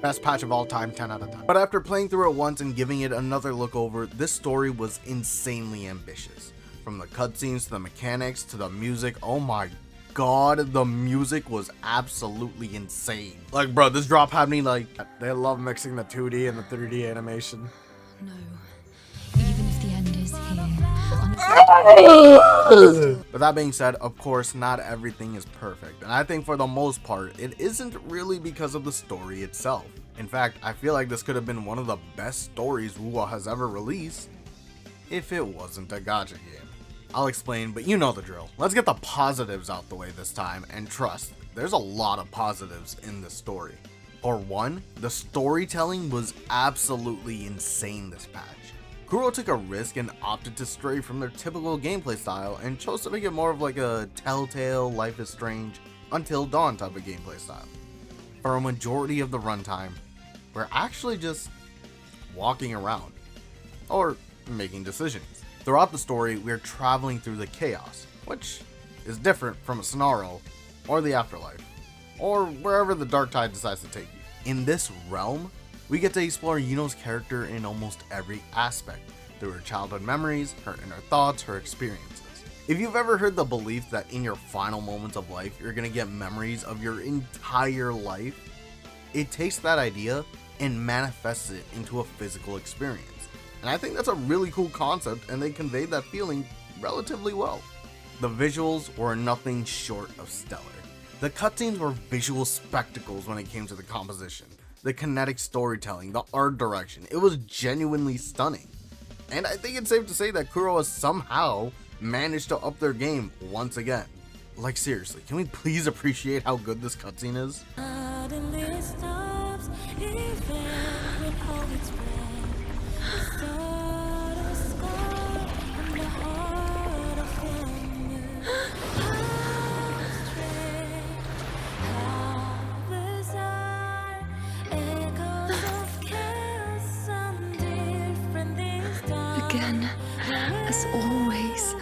Best patch of all time, 10 out of 10. But after playing through it once and giving it another look over, this story was insanely ambitious. From the cutscenes to the mechanics to the music, oh my god, the music was absolutely insane. Like, bro, this drop had me like, they love mixing the 2D and the 3D animation. No, even if the end is here. But that being said, of course, not everything is perfect, and I think for the most part, it isn't really because of the story itself. In fact, I feel like this could have been one of the best stories Wuthering has ever released, if it wasn't a gacha game. I'll explain, but you know the drill. Let's get the positives out the way this time, and trust, there's a lot of positives in this story. For one, the storytelling was absolutely insane this patch. Kuro took a risk and opted to stray from their typical gameplay style and chose to make it more of like a Telltale, Life is Strange, Until Dawn type of gameplay style. For a majority of the runtime, we're actually just walking around, or making decisions. Throughout the story, we're traveling through the chaos, which is different from a scenario, or the afterlife, or wherever the dark tide decides to take you. In this realm, we get to explore Iuno's character in almost every aspect, through her childhood memories, her inner thoughts, her experiences. If you've ever heard the belief that in your final moments of life, you're gonna get memories of your entire life, it takes that idea and manifests it into a physical experience. And I think that's a really cool concept, and they conveyed that feeling relatively well. The visuals were nothing short of stellar. The cutscenes were visual spectacles when it came to the composition, the kinetic storytelling, the art direction. It was genuinely stunning. And I think it's safe to say that Kuro has somehow managed to up their game once again. Like, seriously, can we please appreciate how good this cutscene is? Again, as always.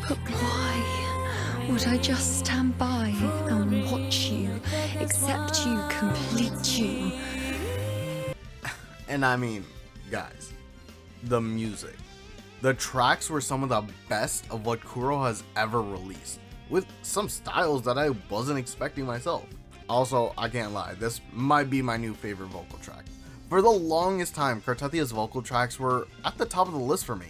But why would I just stand by and watch you, accept you, complete you? And I mean, guys, the music. The tracks were some of the best of what Kuro has ever released, with some styles that I wasn't expecting myself. Also, I can't lie, this might be my new favorite vocal track. For the longest time, Kartethia's vocal tracks were at the top of the list for me.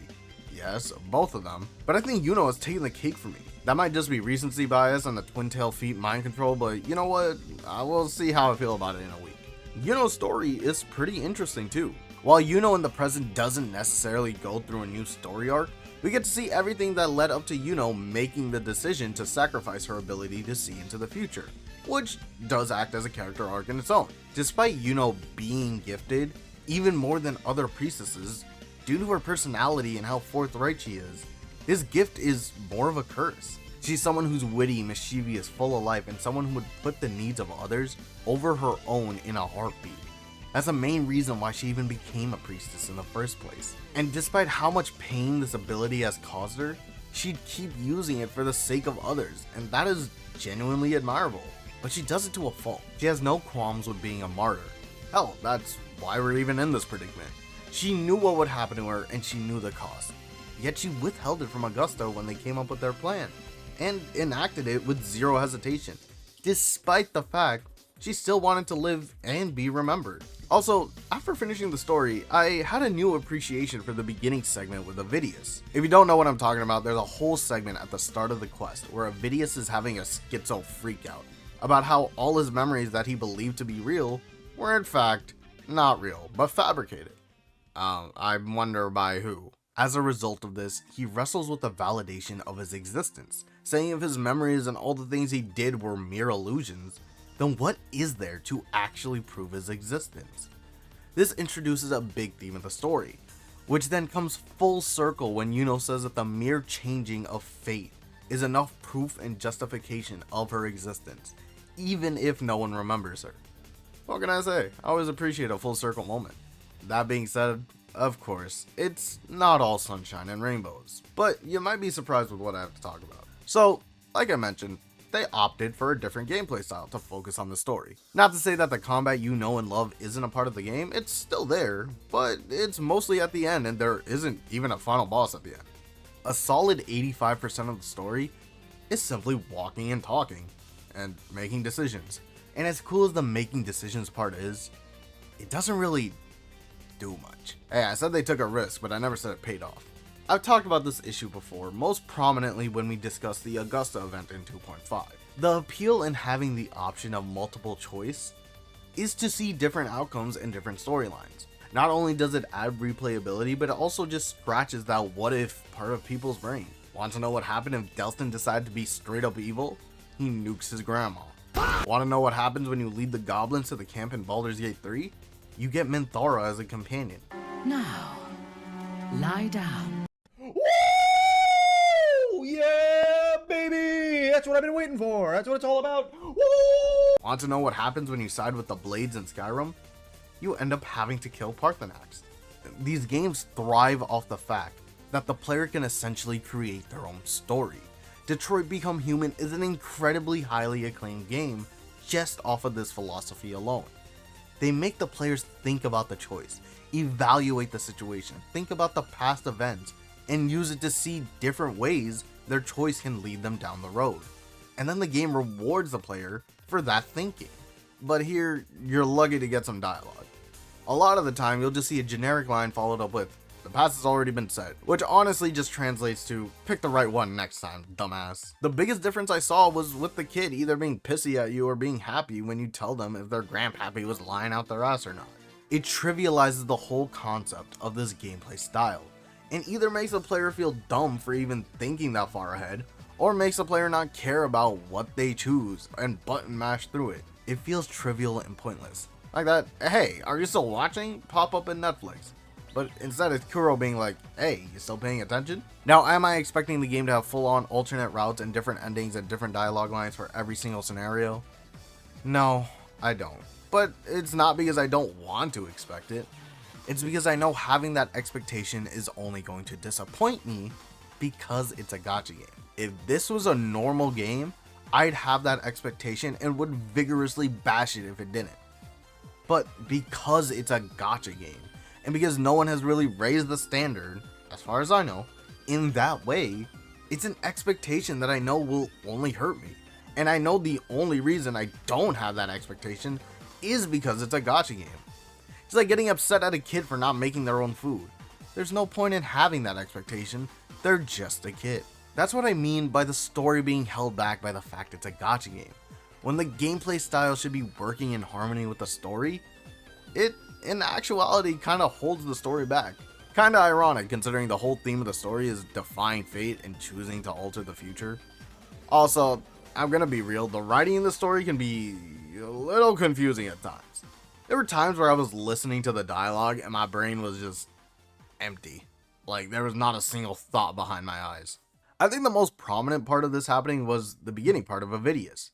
Yes, both of them, but I think Iuno has taken the cake for me. That might just be recency bias and the twin tail feet mind control, but you know what, I will see how I feel about it in a week. Iuno's story is pretty interesting too. While Iuno in the present doesn't necessarily go through a new story arc, we get to see everything that led up to Iuno making the decision to sacrifice her ability to see into the future, which does act as a character arc in its own. Despite Iuno being gifted, even more than other priestesses, due to her personality and how forthright she is, this gift is more of a curse. She's someone who's witty, mischievous, full of life, and someone who would put the needs of others over her own in a heartbeat. That's the main reason why she even became a priestess in the first place. And despite how much pain this ability has caused her, she'd keep using it for the sake of others, and that is genuinely admirable. But she does it to a fault. She has no qualms with being a martyr. Hell, that's why we're even in this predicament. She knew what would happen to her, and she knew the cost. Yet she withheld it from Augusta when they came up with their plan, and enacted it with zero hesitation, despite the fact she still wanted to live and be remembered. Also, after finishing the story, I had a new appreciation for the beginning segment with Avidius. If you don't know what I'm talking about, there's a whole segment at the start of the quest where Avidius is having a schizo freakout about how all his memories that he believed to be real were in fact not real, but fabricated. I wonder by who. As a result of this, he wrestles with the validation of his existence, saying if his memories and all the things he did were mere illusions, then what is there to actually prove his existence? This introduces a big theme of the story, which then comes full circle when Iuno says that the mere changing of fate is enough proof and justification of her existence, even if no one remembers her. What can I say? I always appreciate a full circle moment. That being said, of course, it's not all sunshine and rainbows, but you might be surprised with what I have to talk about. So, like I mentioned, they opted for a different gameplay style to focus on the story. Not to say that the combat you know and love isn't a part of the game, it's still there, but it's mostly at the end and there isn't even a final boss at the end. A solid 85% of the story is simply walking and talking and making decisions. And as cool as the making decisions part is, it doesn't really do much. Hey, I said they took a risk, but I never said it paid off. I've talked about this issue before, most prominently when we discussed the Augusta event in 2.5. The appeal in having the option of multiple choice is to see different outcomes and different storylines. Not only does it add replayability, but it also just scratches that what if part of people's brain. Want to know what happened if Delton decided to be straight up evil? He nukes his grandma. Want to know what happens when you lead the goblins to the camp in Baldur's Gate 3? You get Minthara as a companion. Now, lie down. Woo! Yeah, baby! That's what I've been waiting for. That's what it's all about. Woo! Want to know what happens when you side with the Blades in Skyrim? You end up having to kill Parthenax. These games thrive off the fact that the player can essentially create their own story. Detroit Become Human is an incredibly highly acclaimed game just off of this philosophy alone. They make the players think about the choice, evaluate the situation, think about the past events, and use it to see different ways their choice can lead them down the road. And then the game rewards the player for that thinking. But here, you're lucky to get some dialogue. A lot of the time, you'll just see a generic line followed up with, "The past has already been said," which honestly just translates to, "Pick the right one next time, dumbass." The biggest difference I saw was with the kid either being pissy at you or being happy when you tell them if their grandpappy was lying out their ass or not. It trivializes the whole concept of this gameplay style, and either makes the player feel dumb for even thinking that far ahead, or makes the player not care about what they choose and button mash through it. It feels trivial and pointless. Like that, "Hey, are you still watching?" pop up in Netflix. But instead it's Kuro being like, "Hey, you still paying attention?" Now, am I expecting the game to have full-on alternate routes and different endings and different dialogue lines for every single scenario? No, I don't. But it's not because I don't want to expect it. It's because I know having that expectation is only going to disappoint me because it's a gacha game. If this was a normal game, I'd have that expectation and would vigorously bash it if it didn't. But because it's a gacha game, and because no one has really raised the standard, as far as I know, in that way, it's an expectation that I know will only hurt me. And I know the only reason I don't have that expectation is because it's a gacha game. It's like getting upset at a kid for not making their own food. There's no point in having that expectation, they're just a kid. That's what I mean by the story being held back by the fact it's a gacha game. When the gameplay style should be working in harmony with the story, it in actuality kind of holds the story back. Kind of ironic considering the whole theme of the story is defying fate and choosing to alter the future. Also, I'm gonna be real, the writing in the story can be a little confusing at times. There were times where I was listening to the dialogue and my brain was just empty. Like there was not a single thought behind my eyes. I think the most prominent part of this happening was the beginning part of Avidius.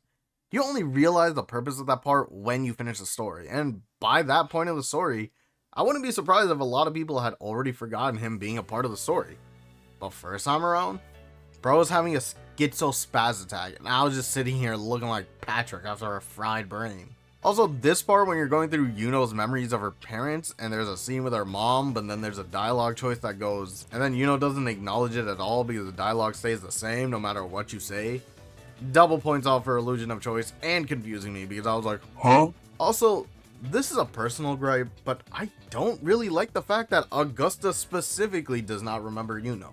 You only realize the purpose of that part when you finish the story, and by that point of the story, I wouldn't be surprised if a lot of people had already forgotten him being a part of the story. But first time around, bro was having a schizo-spaz attack, and I was just sitting here looking like Patrick after a fried brain. Also, this part when you're going through Yuno's memories of her parents, and there's a scene with her mom, but then there's a dialogue choice that goes, and then Yuno doesn't acknowledge it at all because the dialogue stays the same no matter what you say. Double points off for illusion of choice and confusing me because I was like, huh? Also, this is a personal gripe, but I don't really like the fact that Augusta specifically does not remember Yuno.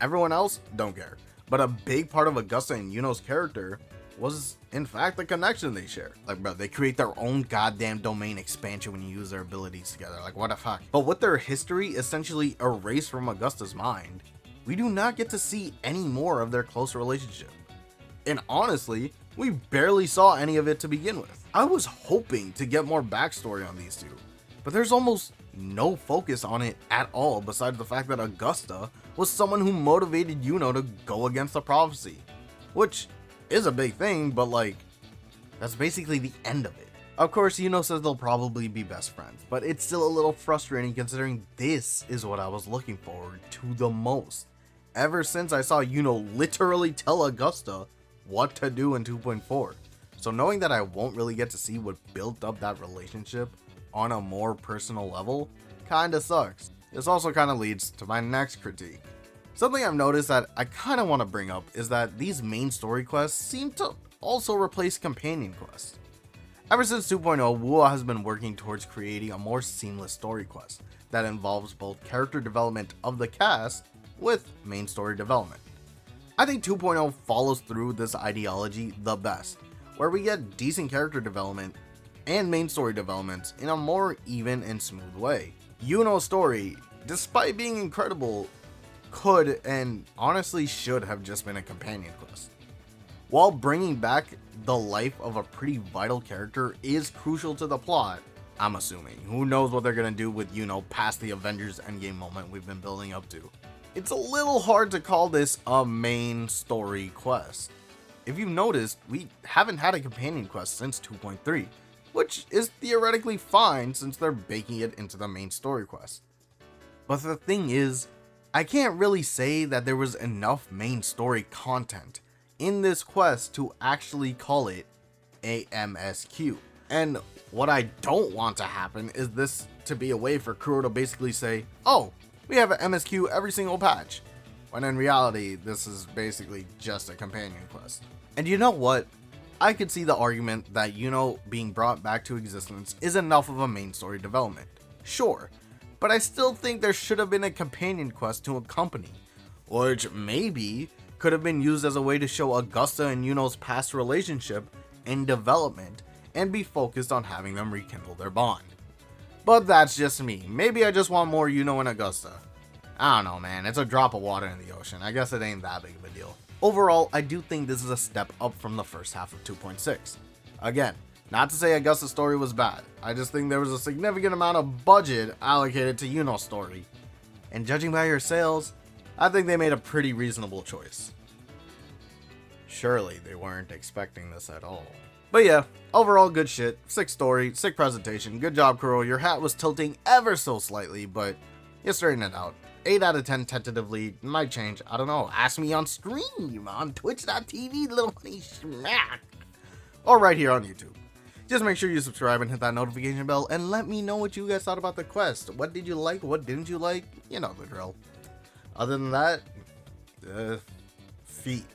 Everyone else, don't care. But a big part of Augusta and Yuno's character was, in fact, the connection they share. Like, bro, they create their own goddamn domain expansion when you use their abilities together. Like, what the fuck? But with their history essentially erased from Augusta's mind, we do not get to see any more of their close relationship. And honestly, we barely saw any of it to begin with. I was hoping to get more backstory on these two, but there's almost no focus on it at all besides the fact that Augusta was someone who motivated Yuno to go against the prophecy, which is a big thing, but like, that's basically the end of it. Of course, Yuno says they'll probably be best friends, but it's still a little frustrating considering this is what I was looking forward to the most. Ever since I saw Yuno literally tell Augusta what to do in 2.4. So knowing that I won't really get to see what built up that relationship on a more personal level kinda sucks. This also kinda leads to my next critique. Something I've noticed that I kinda want to bring up is that these main story quests seem to also replace companion quests. Ever since 2.0, Wuthering has been working towards creating a more seamless story quest that involves both character development of the cast with main story development. I think 2.0 follows through this ideology the best, where we get decent character development and main story developments in a more even and smooth way. Iuno's story, despite being incredible, could and honestly should have just been a companion quest. While bringing back the life of a pretty vital character is crucial to the plot, I'm assuming. Who knows what they're gonna do with Iuno past the Avengers Endgame moment we've been building up to. It's a little hard to call this a main story quest. If you've noticed, we haven't had a companion quest since 2.3, which is theoretically fine since they're baking it into the main story quest. But the thing is, I can't really say that there was enough main story content in this quest to actually call it a MSQ. And what I don't want to happen is this to be a way for Kuro to basically say, oh, we have an MSQ every single patch, when in reality this is basically just a companion quest. And you know what? I could see the argument that Iuno being brought back to existence is enough of a main story development. Sure, but I still think there should have been a companion quest to accompany, which maybe could have been used as a way to show Augusta and Iuno's past relationship and development and be focused on having them rekindle their bond. But that's just me. Maybe I just want more Iuno and Augusta. I don't know, man. It's a drop of water in the ocean. I guess it ain't that big of a deal. Overall, I do think this is a step up from the first half of 2.6. Again, not to say Augusta's story was bad. I just think there was a significant amount of budget allocated to Iuno's story. And judging by her sales, I think they made a pretty reasonable choice. Surely they weren't expecting this at all. But yeah, overall good shit, sick story, sick presentation, good job Kuro, your hat was tilting ever so slightly, but you straightened it out. 8 out of 10 tentatively, might change, I don't know, ask me on stream, on twitch.tv, little honey schmack, or right here on YouTube. Just make sure you subscribe and hit that notification bell, and let me know what you guys thought about the quest. What did you like, what didn't you like, you know the drill. Other than that, feet.